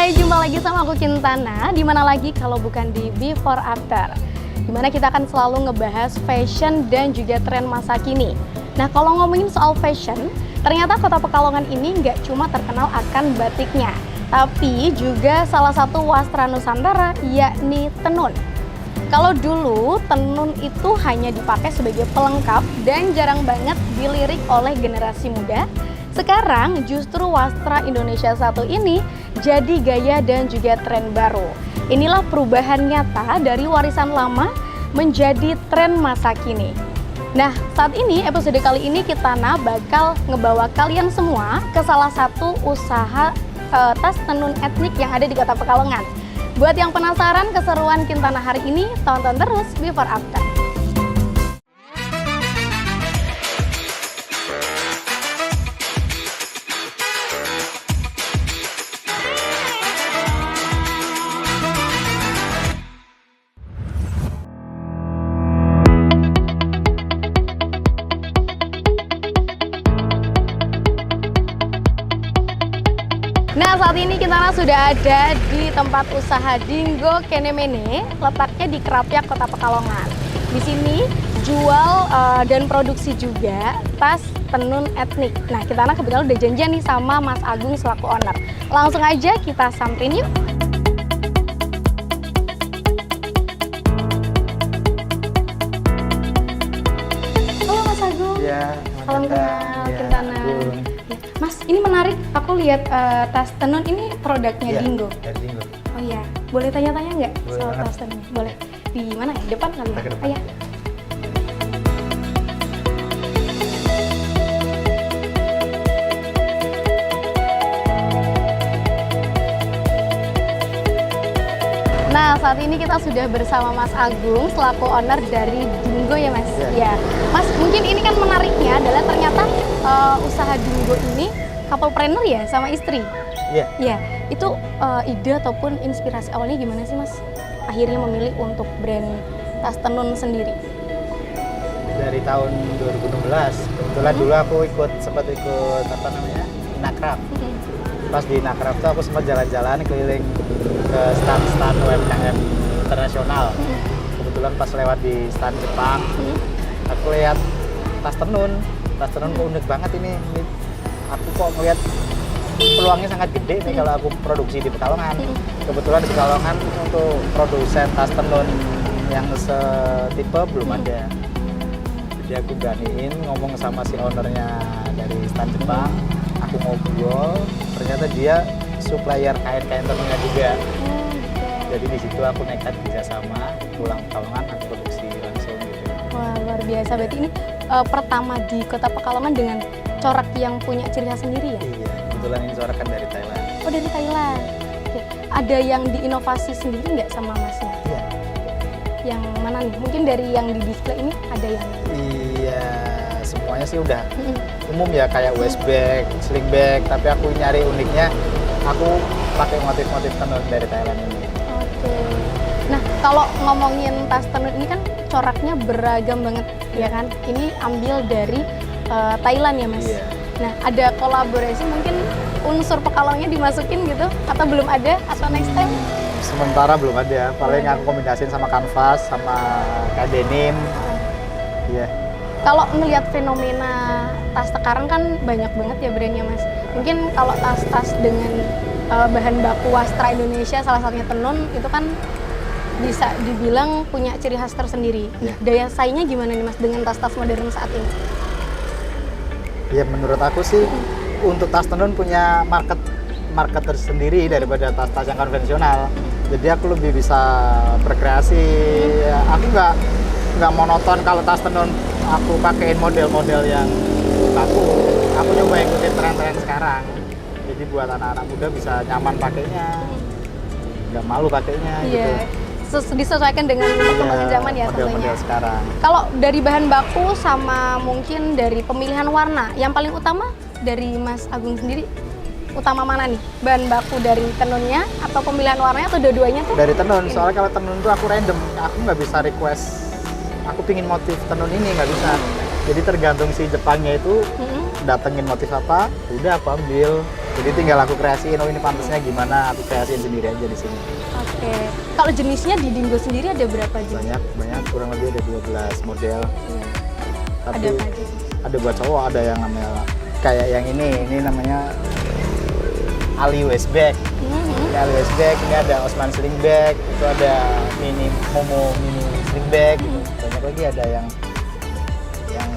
Hai, jumpa lagi sama aku Kintana. Dimana lagi kalau bukan di Before After, dimana kita akan selalu ngebahas fashion dan juga tren masa kini. Nah, kalau ngomongin soal fashion, ternyata Kota Pekalongan ini nggak cuma terkenal akan batiknya, tapi juga salah satu wastra Nusantara, yakni tenun. Kalau dulu tenun itu hanya dipakai sebagai pelengkap dan jarang banget dilirik oleh generasi muda. Sekarang justru wastra Indonesia satu ini jadi gaya dan juga tren baru. Inilah perubahan nyata dari warisan lama menjadi tren masa kini. Nah, saat ini episode kali ini Kintana bakal ngebawa kalian semua ke salah satu usaha tas tenun etnik yang ada di Kota Pekalongan. Buat yang penasaran keseruan Kintana hari ini, tonton terus Before After. Nah, saat ini Kintana sudah ada di tempat usaha Dinggo Kenemene, letaknya di Krapyak, Kota Pekalongan. Di sini jual dan produksi juga tas tenun etnik. Nah, Kintana kebetulan udah janjian nih sama Mas Agung selaku owner. Langsung aja kita samperin yuk. Halo Mas Agung. Ya, salam kenal Kintana. Mas, ini menarik, aku lihat tas tenun ini produknya ya, Dinggo. dari Dinggo. Oh iya, boleh tanya-tanya nggak Boleh soal banget. tas tenun? Boleh. Di mana ya? Depan kali Kita ya? ke depan. Oh iya. Nah, saat ini kita sudah bersama Mas Agung selaku owner dari Dinggo ya Mas? Iya. Ya. Mas, mungkin ini kan menariknya adalah ternyata usaha Dinggo ini couplepreneur ya sama istri? Iya. Ya, itu ide ataupun inspirasi awalnya gimana sih Mas? Akhirnya memilih untuk brand tas tenun sendiri. Dari tahun 2016. Kebetulan dulu aku sempat ikut apa namanya? Inakraf. Pas di Inakraf tuh aku sempat jalan-jalan keliling ke stand-stand UMKM internasional. Kebetulan pas lewat di stand Jepang, aku lihat tas tenun. Tas tenun kok unik banget ini. Aku kok ngeliat peluangnya sangat gede nih kalau aku produksi di Pekalongan. Kebetulan di Pekalongan untuk produsen tas tenun yang setipe belum ada. Jadi aku beraniin ngomong sama si ownernya dari stand Jepang. Aku ngobrol, ternyata dia supplier kain-kain tenunnya juga. Jadi di situ aku nekat kerjasama, pulang Pekalongan aku produksi langsung gitu. Wah, luar biasa. Berarti ini pertama di Kota Pekalongan dengan corak yang punya ciri khas sendiri ya? Iya, kebetulan ini corakan dari Thailand. Oh, dari Thailand. Oke. Ada yang diinovasi sendiri nggak sama Masnya? Iya. Yang mana nih? Mungkin dari yang di display ini ada yang... Iya, semuanya sih udah umum ya, kayak waist bag, sling bag, tapi aku nyari uniknya, aku pakai motif-motif tenun dari Thailand ini. Oke. Nah, kalau ngomongin tas tenun ini kan coraknya beragam banget, ya kan? Ini ambil dari Thailand ya, Mas? Iya. Nah, ada kolaborasi mungkin unsur Pekalongnya dimasukin gitu? Atau belum ada? Atau next time? Sementara belum ada, paling aku kombinasiin sama kanvas, sama kain denim. Iya. Kalau melihat fenomena tas sekarang kan banyak banget ya brandnya Mas. Mungkin kalau tas-tas dengan bahan baku wastra Indonesia, salah satunya tenun, itu kan bisa dibilang punya ciri khas tersendiri. Nah, daya saingnya gimana nih Mas dengan tas-tas modern saat ini? Ya menurut aku sih untuk tas tenun punya market tersendiri daripada tas-tas yang konvensional. Jadi aku lebih bisa berkreasi. Aku nggak monoton kalau tas tenun aku pakein model-model yang baku. Aku nyoba ikutin tren-tren sekarang. Jadi buat anak-anak muda bisa nyaman pakainya, nggak malu pakainya gitu. Disesuaikan dengan perkembangan zaman ya tentunya. Model-model sekarang. Kalau dari bahan baku sama mungkin dari pemilihan warna, yang paling utama dari Mas Agung sendiri, utama mana nih? Bahan baku dari tenunnya atau pemilihan warnanya atau dua-duanya tuh? Dari tenun, soalnya kalau tenun tuh aku random, aku nggak bisa request, aku pingin motif tenun ini, nggak bisa. Jadi tergantung si Jepangnya itu datengin motif apa, udah aku ambil. Jadi tinggal aku kreasiin, oh ini pantasnya gimana, aku kreasiin sendiri aja di sini. Oke. Kalau jenisnya di Dingo sendiri ada berapa jenis? Banyak, kurang lebih ada 12 model. Iya. Tapi Ada apa aja sih? ada buat cowok, ada yang namanya kayak yang ini namanya Ali waist bag. Ini Ali waist bag, ini ada Osman sling bag, itu ada Momo mini sling bag, gitu. Banyak lagi ada yang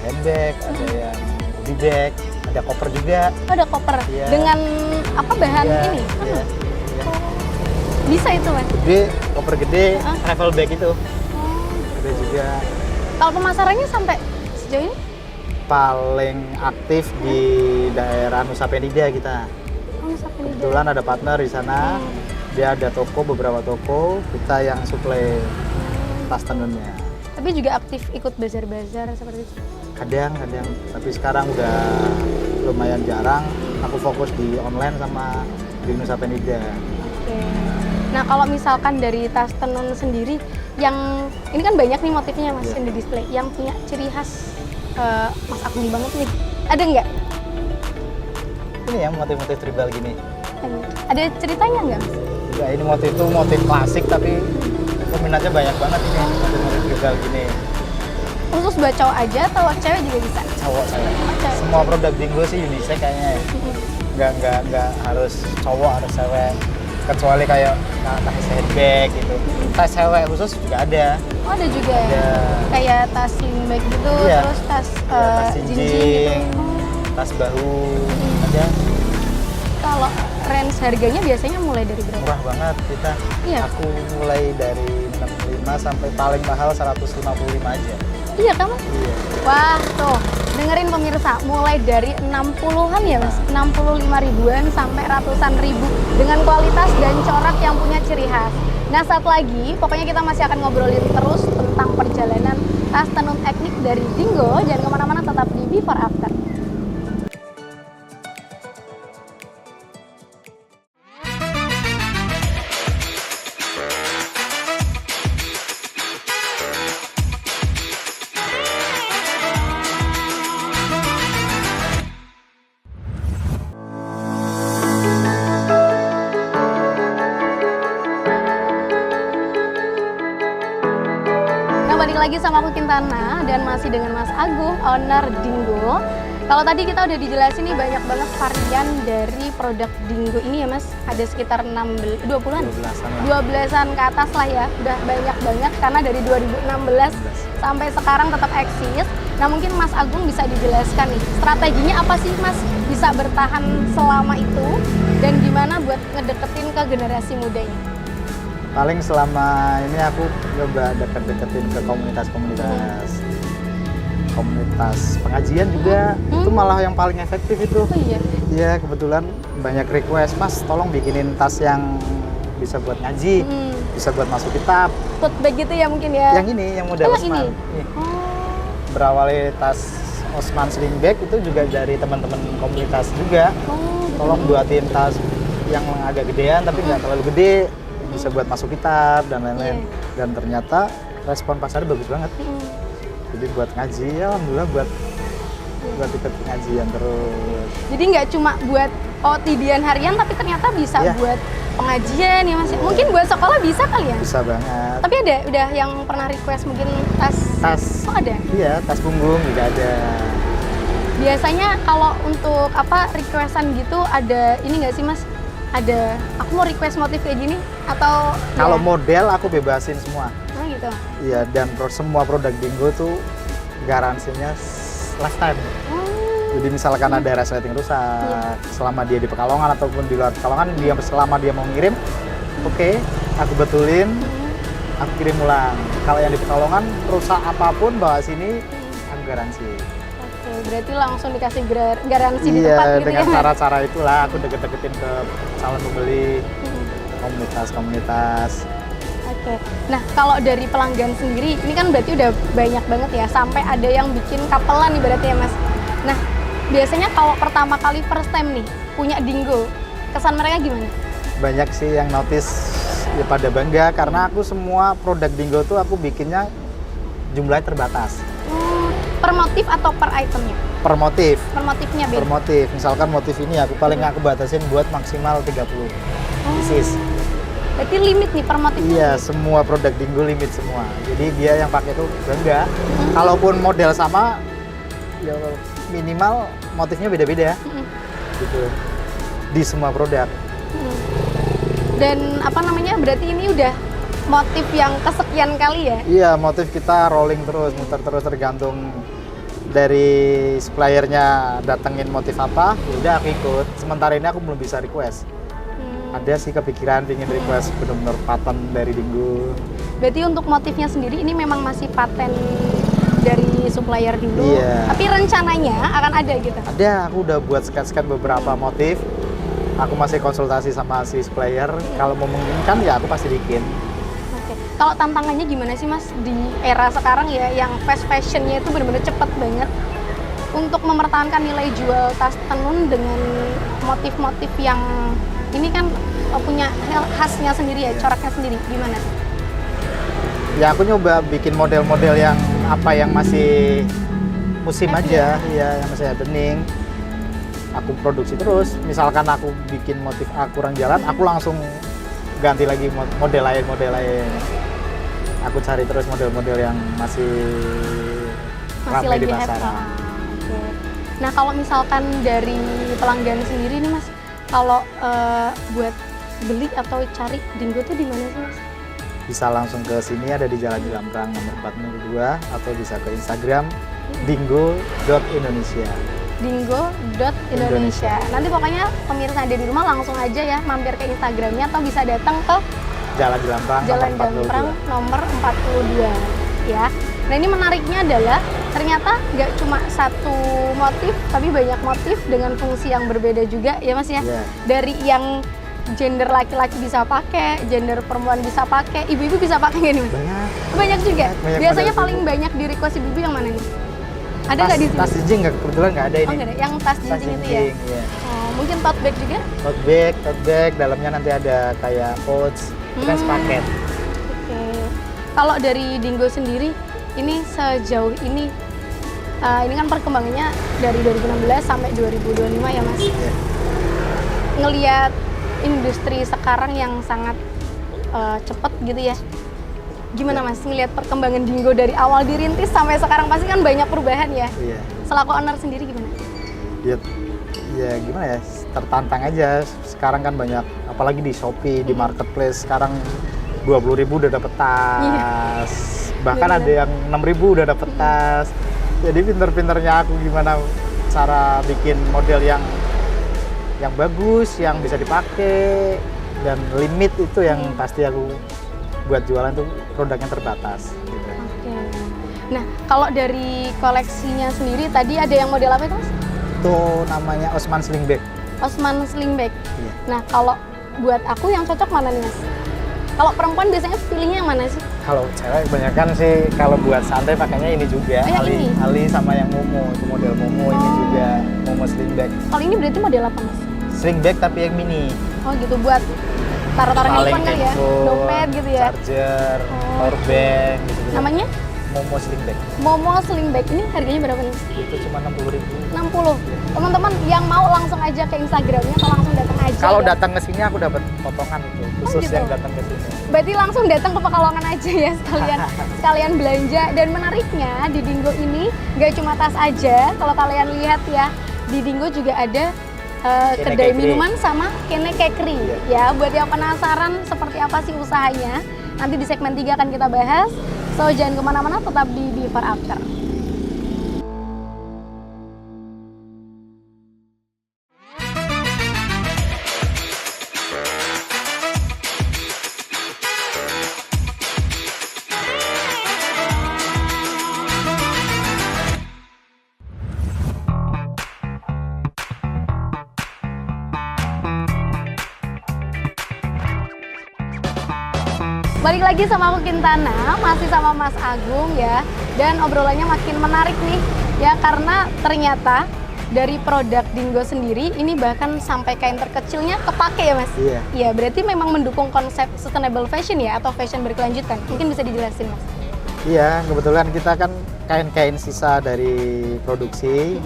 handbag, ada yang body bag, ada koper juga. Oh, ada koper. Iya. Dengan apa bahan Iya, ini? iya. Bisa itu, Mas? Gede, koper gede, travel bag itu. Oh. Ada juga. Kalau pemasarannya sampai sejauh ini? Paling aktif di daerah Nusa Penida kita. Oh, Nusa Penida. Kebetulan ada partner di sana. Dia ada toko, beberapa toko, kita yang suplai tas tenunnya. Tapi juga aktif ikut bazar-bazar seperti itu? Kadang, tapi sekarang udah lumayan jarang. Aku fokus di online sama di Nusa Penida. Oke. Nah, kalau misalkan dari tas tenun sendiri, yang ini kan banyak nih motifnya, Mas, yang di display, yang punya ciri khas Mas Agung banget nih. Ada nggak? Ini ya motif-motif tribal gini. Ada ceritanya nggak, Mas? Ya, ini motif itu motif klasik tapi peminatnya banyak banget ini motif-motif tribal gini. Khusus buat cowok aja atau cewek juga bisa? Cowok saya. cewek. Semua produk Dingo sih unisex kayaknya ya. Nggak harus cowok, harus cewek. Kecuali kayak tas handbag gitu. Tas cewek khusus juga ada. Oh, ada juga ya? Ada. Kayak tas sling bag gitu, Iya. terus tas, Tas jinjing jinjing, gitu. tas bahu, ada. Kalau range harganya biasanya mulai dari berapa? Murah banget kita. Iya. Aku mulai dari 65 sampai paling mahal 155 aja. Iya, kamu? Iya. Wah, tuh. Dengerin pemirsa, mulai dari 60-an ya, Mas? 65 ribuan sampai ratusan ribu dengan kualitas dan corak yang punya ciri khas. Nah, saat lagi, pokoknya kita masih akan ngobrolin terus tentang perjalanan tas tenun etnik dari Dingo. Jangan kemana-mana, tetap di Before After. Balik lagi sama aku Kintana dan masih dengan Mas Agung, owner Dingo. Kalau tadi kita udah dijelasin nih banyak banget varian dari produk Dingo ini ya, Mas. Ada sekitar 20-an? 12-an ke atas lah ya. Udah banyak banget karena dari 2016 sampai sekarang tetap eksis. Nah, mungkin Mas Agung bisa dijelaskan nih, strateginya apa sih, Mas, bisa bertahan selama itu dan gimana buat ngedeketin ke generasi muda ini? Paling selama ini aku coba deket-deketin ke komunitas pengajian juga. Itu malah yang paling efektif itu. Oh iya? Iya, kebetulan banyak request, Mas tolong bikinin tas yang bisa buat ngaji, bisa buat masuk kitab. Tote bag gitu ya mungkin ya? Yang ini, yang model Osman. Ini? Berawali tas Osman sling bag itu juga dari teman-teman komunitas juga. Tolong buatin tas yang agak gedean tapi nggak terlalu gede, bisa buat masuk kitab dan lain-lain. Dan ternyata respon pasar bagus banget. Jadi buat ngaji, ya alhamdulillah buat ikut pengajian terus. Jadi nggak cuma buat tidian harian, tapi ternyata bisa buat pengajian ya, Mas. Mungkin buat sekolah bisa kali ya? Bisa banget. Tapi ada udah yang pernah request mungkin tas. Oh, ada? Iya, tas punggung juga ada. Biasanya kalau untuk requestan gitu ada ini nggak sih, Mas? Ada, aku mau request motif kayak gini atau kalau model aku bebasin semua. Oh gitu. Iya, dan semua produk Dingo tuh garansinya lifetime. Jadi misalkan ada resleting rusak, selama dia di Pekalongan ataupun di luar Pekalongan, selama dia mau ngirim, oke, aku betulin, aku kirim ulang. Kalau yang di Pekalongan rusak apapun bawa sini, aku garansi. Oke, berarti langsung dikasih garansi di tempat gitu dengan ya? cara-cara itulah aku deket-deketin ke calon pembeli, komunitas. Oke, nah kalau dari pelanggan sendiri, ini kan berarti udah banyak banget ya, sampai ada yang bikin kapelan nih berarti ya, Mas. Nah, biasanya kalau pertama kali first time nih, punya Dingo, kesan mereka gimana? Banyak sih yang notice, ya pada bangga, karena aku semua produk Dingo tuh aku bikinnya jumlahnya terbatas. Per motif atau per itemnya? per motif. Per motifnya Per beda. motif. Misalkan motif ini aku batasin buat maksimal 30 pieces. Berarti limit nih per motifnya. Iya, semua produk Dingo limit semua. Jadi dia yang pakai itu bangga. Kalaupun model sama, ya minimal motifnya beda-beda. Gitu. Di semua produk. Dan apa namanya? Berarti ini udah motif yang kesekian kali ya? Iya, motif kita rolling terus, muter terus tergantung dari suppliernya datengin motif apa, ya udah aku ikut. Sementara ini aku belum bisa request. Ada sih kepikiran ingin request benar-benar paten dari Dingo. Berarti untuk motifnya sendiri ini memang masih paten dari supplier dulu. Iya. Tapi rencananya akan ada gitu. Ada, aku udah buat sket-sket beberapa motif. Aku masih konsultasi sama si supplier. Kalau memungkinkan ya aku pasti bikin. Oke. Kalau tantangannya gimana sih Mas di era sekarang ya yang fast fashionnya itu benar-benar cepet banget untuk mempertahankan nilai jual tas tenun dengan motif-motif yang ini kan punya khasnya sendiri ya, coraknya sendiri. Gimana? Ya aku nyoba bikin model-model yang apa yang masih musim aja, ya yang masih happening. Aku produksi terus. Misalkan aku bikin motif A kurang jalan, aku langsung ganti lagi model lain. Aku cari terus model-model yang masih ramai Lagi di pasaran. Oke. Nah kalau misalkan dari pelanggan sendiri nih Mas, kalau buat beli atau cari Dingo tuh di mana sih Mas? Bisa langsung ke sini, ada di Jalan Jelamprang nomor 42, atau bisa ke Instagram dingo.indonesia. dingo.indonesia. Nanti pokoknya pemirsa ada di rumah langsung aja ya mampir ke Instagramnya atau bisa datang ke Jalan Jelamprang Jalan nomor Jamprang 42. nomor 42 ya. Nah ini menariknya adalah ternyata nggak cuma satu motif tapi banyak motif dengan fungsi yang berbeda juga ya Mas ya. Iya. Dari yang gender laki-laki bisa pakai, gender perempuan bisa pakai, ibu-ibu bisa pakai nggak nih Mas? Banyak. Banyak juga. Banyak Biasanya model paling ibu. banyak di request ibu-ibu yang mana nih? Ada nggak di sini? Tas jinjing nggak, kebetulan nggak ada Oh ini. nggak ada. Yang tas jinjing itu ya? Iya. Oh, mungkin tote bag juga? Tote bag, dalamnya nanti ada kayak pouch, itu kan sepaket. Oke. Kalau dari Dingo sendiri, ini sejauh ini kan perkembangannya dari 2016 sampai 2025 ya Mas. Iya. Ngelihat industri sekarang yang sangat cepet gitu ya. Gimana Mas ngelihat perkembangan Dingo dari awal dirintis sampai sekarang pasti kan banyak perubahan ya. Iya. Selaku owner sendiri gimana? Ya gimana ya, tertantang aja. Sekarang kan banyak, apalagi di Shopee, di marketplace sekarang 20.000 udah dapet tas. Bahkan Bener. ada yang 6.000 udah dapet tas. Jadi pinter-pinternya aku gimana cara bikin model yang bagus, yang bisa dipakai, dan limit itu yang pasti aku buat jualan tuh produknya terbatas gitu. Oke. Nah, kalau dari koleksinya sendiri tadi ada yang model apa itu Mas? Itu namanya Osman Sling Bag. Osman Sling Bag. Iya. Nah, kalau buat aku yang cocok mana nih Mas? Kalau perempuan biasanya pilihnya yang mana sih? Kalau cewek kebanyakan sih kalau buat santai pakainya ini juga. Oh, yang ini? Ali sama yang Momo, itu model Momo ini juga Momo Sling Bag. Kalau ini berarti model apa Mas? Sling Bag tapi yang mini. Oh gitu, buat taruh-taruh handphone kali ya? handphone, Dompet gitu ya? Charger, Oh. power bank gitu. Namanya? Momo Sling Bag. Momo Sling Bag. Ini harganya berapa nih? Itu cuma 60.000. 60. Teman-teman yang mau langsung aja ke Instagramnya atau langsung datang aja Kalau ya? datang ke sini aku dapat potongan itu khusus gitu? yang datang ke sini. Berarti langsung datang ke Pekalongan aja ya sekalian belanja. Dan menariknya di Dingo ini nggak cuma tas aja. Kalau kalian lihat ya, di Dingo juga ada Kene kedai Kekri. minuman sama Kene Kekri. Iya. Ya, buat yang penasaran seperti apa sih usahanya, nanti di segmen 3 akan kita bahas. So jangan kemana-mana, tetap di Before After. Balik lagi sama aku Kintana, masih sama Mas Agung ya. Dan obrolannya makin menarik nih ya, karena ternyata dari produk Dingo sendiri ini bahkan sampai kain terkecilnya kepake ya Mas? Iya. Iya, berarti memang mendukung konsep sustainable fashion ya, atau fashion berkelanjutan. Mungkin bisa dijelasin Mas? Iya, kebetulan kita kan kain-kain sisa dari produksi.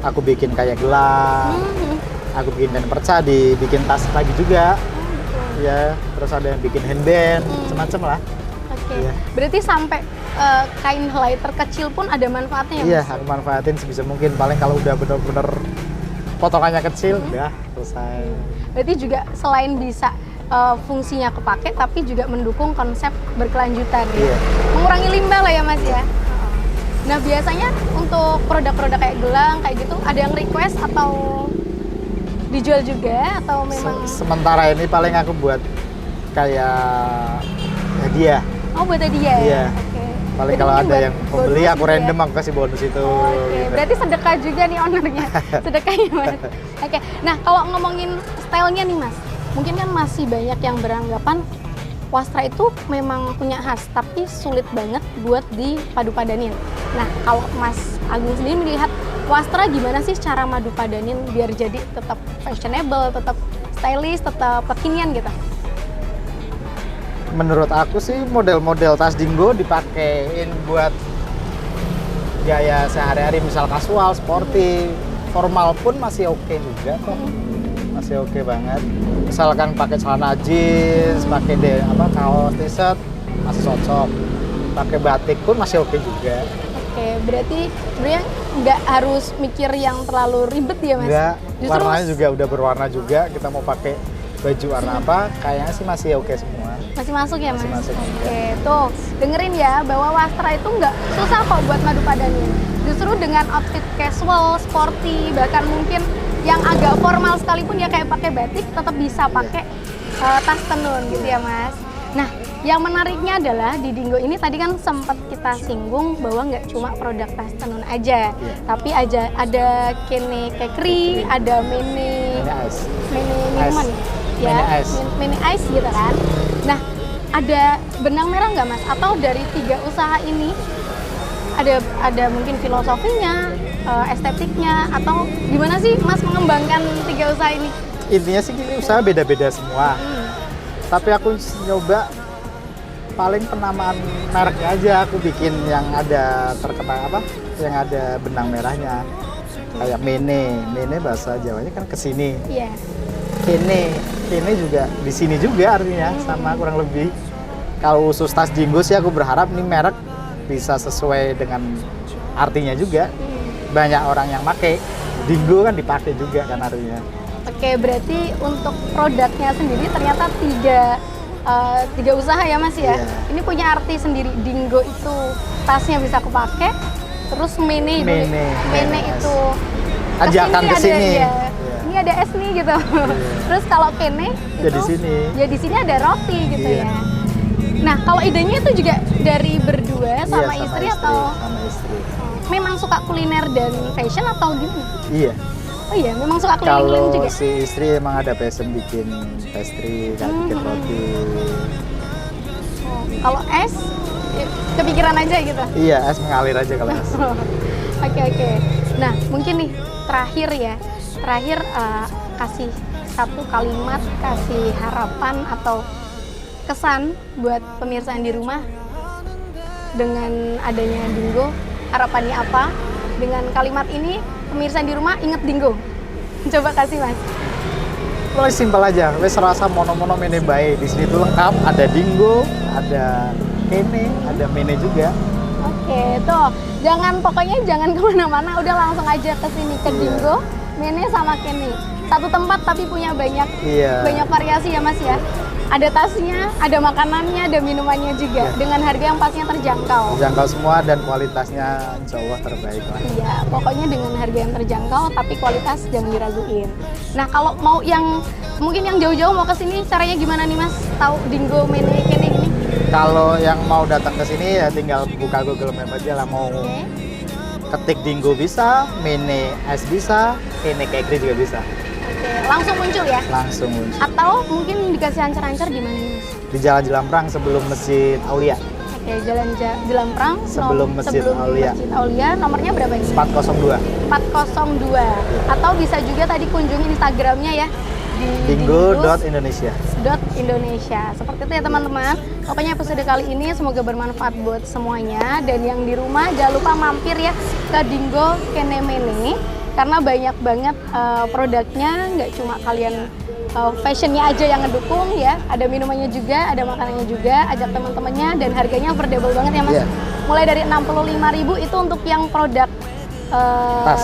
Aku bikin kayak gelang, aku bikin kain perca, dibikin tas lagi juga. Ya, terus ada yang bikin handband, macam-macam lah. Oke. Iya. Berarti sampai kain helai terkecil pun ada manfaatnya ya, Iya, Mas? aku manfaatin sebisa mungkin. Paling kalau udah bener-bener potongannya kecil, udah selesai. Berarti juga selain bisa fungsinya kepake, tapi juga mendukung konsep berkelanjutan ya. Iya. Mengurangi limbah lah ya Mas ya. Nah biasanya untuk produk-produk kayak gelang kayak gitu, ada yang request atau dijual juga atau memang? Sementara ini paling aku buat kayak hadiah. Oh buat hadiah ya? Iya. Oke. Paling Jadi kalau mungkin ada buat yang pembeli bonus aku gitu ya? random aku kasih bonus itu. Oh, Oke, gitu. berarti sedekah juga nih ownernya. Sedekahnya Mas. Oke. Nah, kalau ngomongin stylenya nih Mas, mungkin kan masih banyak yang beranggapan wastra itu memang punya khas, tapi sulit banget buat dipadu-padanin. Nah, kalau Mas Agung sendiri melihat wastra gimana sih cara madu-padanin biar jadi tetap fashionable, tetap stylish, tetap kekinian gitu? Menurut aku sih model-model tas Dingo dipakein buat gaya sehari-hari, misal kasual, sporty, formal pun masih oke juga kok. Masih oke banget. Misalkan pakai celana jeans, pakai kaos, t-shirt masih cocok. Pakai batik pun masih oke juga. Oke, berarti sebenarnya nggak harus mikir yang terlalu ribet ya Mas? Enggak, Justru warnanya juga udah berwarna juga. Kita mau pakai baju warna apa, kayaknya sih masih oke semua. masih masuk ya Mas? Masih masuk. Oke, tuh dengerin ya bahwa wastra itu nggak susah kok buat madu padanin. Justru dengan outfit casual, sporty, bahkan mungkin yang agak formal sekalipun ya kayak pakai batik tetap bisa pakai tas tenun gitu ya Mas. Nah, yang menariknya adalah di Dingo ini tadi kan sempat kita singgung bahwa nggak cuma produk tas tenun aja, tapi ada kene kekri, ada mene Ice. minuman, ya, Mini ice. mini ice gitu kan. Nah, ada benang merah nggak Mas? Atau dari 3 usaha ini ada mungkin filosofinya, estetiknya, atau gimana sih Mas mengembangkan 3 usaha ini? Intinya sih gini, usaha beda-beda semua. Tapi aku nyoba paling penamaan mereknya aja, aku bikin yang ada yang ada benang merahnya. Kayak mene bahasa Jawanya kan kesini. Iya. Kene juga di sini juga artinya sama kurang lebih. Kalau khusus tas Dingo sih aku berharap nih merek bisa sesuai dengan artinya juga. Banyak orang yang pakai Dingo kan dipakai juga kan artinya. Oke, berarti untuk produknya sendiri ternyata tiga usaha ya Mas ya? Iya. Ini punya arti sendiri. Dingo itu tasnya bisa kepake, terus mene itu Ajakan ke sini. Ya. Ini ada es nih gitu. Terus kalau kene Ya itu di sini. ya di sini ada roti gitu Iya. ya. Nah, kalau idenya itu juga dari berdua sama Iya, istri atau sama istri. memang suka kuliner dan fashion atau gimana? Iya. Oh iya, memang suka keliling-keliling Kalau juga. si istri emang ada passion bikin pastry, bikin roti. Oh, kalau es kepikiran aja gitu. Iya, es mengalir aja kalau es. Oke. Nah, mungkin nih terakhir kasih satu kalimat, kasih harapan atau kesan buat pemirsa yang di rumah dengan adanya Dingo. Harapannya apa? Dengan kalimat ini pemirsa yang di rumah inget Dingo. Coba kasih Mas. Paling simpel aja, wes rasa mono-mono mene bae. Di sini tuh lengkap, ada Dingo, ada kene, ada mene juga. Oke, tuh. Pokoknya jangan kemana-mana, udah langsung aja ke sini ke Dingo, mene sama kene. Satu tempat tapi punya banyak variasi ya Mas ya. Ada tasnya, ada makanannya, ada minumannya juga dengan harga yang pastinya terjangkau. Terjangkau semua dan kualitasnya insya Allah terbaik lah. Iya, pokoknya dengan harga yang terjangkau tapi kualitas jangan diraguin. Nah, kalau mau mungkin yang jauh-jauh mau ke sini caranya gimana nih Mas? Tahu Dingo mene kene ini? Kalau yang mau datang ke sini ya tinggal buka Google Map aja lah, mau ketik Dingo bisa, mene es bisa, kene kekri juga bisa. Oke, langsung muncul ya? Langsung muncul. Atau mungkin dikasih ancar-ancar di mana nih Mas? Di Jalan Jelamprang sebelum Masjid Aulia. Oke, Jalan Jelamprang Sebelum Masjid Aulia. Masjid Aulia, nomornya berapa ini? 402. 402. Atau bisa juga tadi kunjungi Instagramnya ya, di Dingo.Indonesia. Indonesia. Seperti itu ya teman-teman. Pokoknya episode kali ini semoga bermanfaat buat semuanya, dan yang di rumah jangan lupa mampir ya ke Dingo Kenemene karena banyak banget produknya, nggak cuma kalian fashionnya aja yang ngedukung ya, ada minumannya juga, ada makanannya juga, ajak teman-temannya, dan harganya affordable banget ya Mas. Iya. Mulai dari 65.000 itu untuk yang produk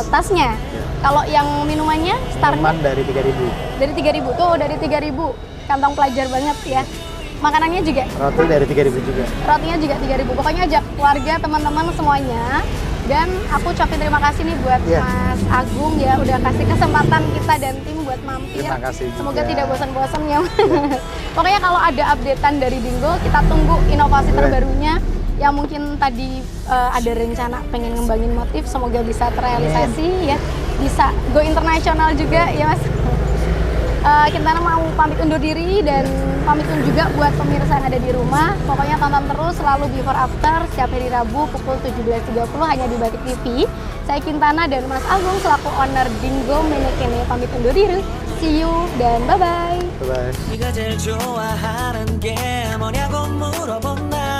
tasnya. Kalau yang minumannya startnya Minuman dari 3.000. dari 3.000 tuh, dari 3.000 kantong pelajar banget ya. Makanannya juga, Roti dari 3.000 juga. rotinya juga 3.000. Pokoknya ajak keluarga, teman-teman semuanya. Dan aku ucapin terima kasih nih buat Iya. Mas Agung ya, udah kasih kesempatan kita dan tim buat mampir. Terima kasih juga. Semoga tidak bosan-bosan ya. Pokoknya kalau ada updatean dari Dingo, kita tunggu inovasi Boleh. terbarunya. Yang mungkin tadi ada rencana pengen ngembangin motif, semoga bisa terrealisasi ya. Bisa go internasional juga ya Mas. Kintana mau pamit undur diri dan pamit juga buat pemirsa yang ada di rumah. Pokoknya tonton terus selalu Before After setiap hari Rabu pukul 17.30 hanya di Batik TV. Saya Kintana dan Mas Agung selaku owner Dingo Menekene pamit undur diri. See you dan bye-bye. Bye-bye. 네가 제일 좋아하는 게 뭐냐고 물어본다